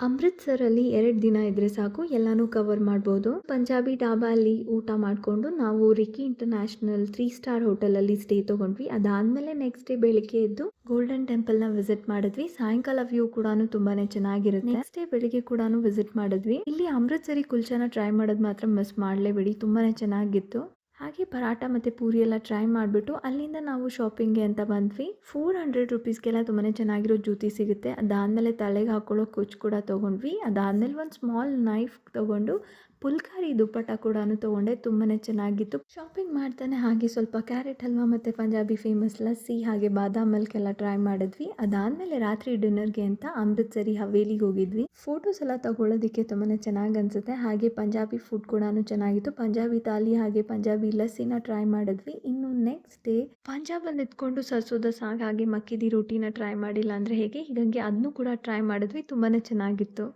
ಅಮೃತ್ಸರಲ್ಲಿ 2 ದಿನ ಇದ್ರೆ ಸಾಕು ಎಲ್ಲಾನು ಕವರ್ ಮಾಡ್ಬೋದು. ಪಂಜಾಬಿ ಢಾಬಾ ಅಲ್ಲಿ ಊಟ ಮಾಡ್ಕೊಂಡು ನಾವು ರಿಕ್ಕಿ ಇಂಟರ್ನ್ಯಾಷನಲ್ 3 ಸ್ಟಾರ್ ಹೋಟೆಲ್ ಅಲ್ಲಿ ಸ್ಟೇ ತಗೊಂಡ್ವಿ. ಅದಾದ್ಮೇಲೆ ನೆಕ್ಸ್ಟ್ ಡೇ ಬೆಳಿಗ್ಗೆ ಎದ್ದು ಗೋಲ್ಡನ್ ಟೆಂಪಲ್ ನ ವಿಸಿಟ್ ಮಾಡಿದ್ವಿ. ಸಾಯಂಕಾಲ ವ್ಯೂ ಕೂಡ ತುಂಬಾನೇ ಚೆನ್ನಾಗಿರುತ್ತೆ. ನೆಕ್ಸ್ಟ್ ಡೇ ಬೆಳಿಗ್ಗೆ ಕೂಡ ವಿಸಿಟ್ ಮಾಡಿದ್ವಿ. ಇಲ್ಲಿ ಅಮೃತ್ಸರಿ ಕುಲ್ಚಾನ ಟ್ರೈ ಮಾಡೋದು ಮಾತ್ರ ಮಿಸ್ ಮಾಡಲೇಬೇಡಿ, ತುಂಬಾನೇ ಚೆನ್ನಾಗಿತ್ತು. ಹಾಗೆ ಪರಾಟ ಮತ್ತು ಪೂರಿ ಎಲ್ಲ ಟ್ರೈ ಮಾಡಿಬಿಟ್ಟು ಅಲ್ಲಿಂದ ನಾವು ಶಾಪಿಂಗ್ಗೆ ಅಂತ ಬಂದ್ವಿ. 400 ರುಪೀಸ್ಗೆಲ್ಲ ತುಂಬಾ ಚೆನ್ನಾಗಿರೋ ಜೂತಿ ಸಿಗುತ್ತೆ. ಅದಾದಮೇಲೆ ತಲೆಗೆ ಹಾಕೊಳ್ಳೋ ಕುಚ್ ಕೂಡ ತೊಗೊಂಡ್ವಿ. ಅದಾದಮೇಲೆ ಒಂದು ಸ್ಮಾಲ್ ನೈಫ್ ತೊಗೊಂಡು ಪುಲ್ಕಾರಿ ದುಪ್ಪಟ್ಟ ಕೂಡ ತೊಗೊಂಡೆ, ತುಂಬಾ ಚೆನ್ನಾಗಿತ್ತು. ಶಾಪಿಂಗ್ ಮಾಡ್ತಾನೆ ಹಾಗೆ ಸ್ವಲ್ಪ ಕ್ಯಾರೆಟ್ ಹಲ್ವಾ ಮತ್ತು ಪಂಜಾಬಿ ಫೇಮಸ್ ಲಸ್ಸಿ ಹಾಗೆ ಬಾದಾಮ್ ಮಿಲ್ಕ್ ಎಲ್ಲ ಟ್ರೈ ಮಾಡಿದ್ವಿ. ಅದಾದಮೇಲೆ ರಾತ್ರಿ ಡಿನ್ನರ್ಗೆ ಅಂತ ಅಮೃತ್ಸರಿ ಹವೇಲಿಗೆ ಹೋಗಿದ್ವಿ. ಫೋಟೋಸ್ ಎಲ್ಲ ತಗೊಳ್ಳೋದಕ್ಕೆ ತುಂಬಾ ಚೆನ್ನಾಗಿ ಅನಿಸುತ್ತೆ. ಹಾಗೆ ಪಂಜಾಬಿ ಫುಡ್ ಕೂಡ ಚೆನ್ನಾಗಿತ್ತು. ಪಂಜಾಬಿ ಥಾಲಿ ಹಾಗೆ ಪಂಜಾಬಿ ಲಸ್ಸಿನ ಟ್ರೈ ಮಾಡಿದ್ವಿ. ಇನ್ನು ನೆಕ್ಸ್ಟ್ ಡೇ ಪಂಜಾಬಲ್ಲಿ ನಿಂತ್ಕೊಂಡು ಸರ್ಸೋದ ಸಾಗ್ ಹಾಗೆ ಮಕ್ಕಿದಿ ರೋಟಿನ ಟ್ರೈ ಮಾಡಿಲ್ಲ ಅಂದರೆ ಹೇಗೆ, ಹೀಗಾಗಿ ಅದನ್ನು ಕೂಡ ಟ್ರೈ ಮಾಡಿದ್ವಿ. ತುಂಬಾ ಚೆನ್ನಾಗಿತ್ತು.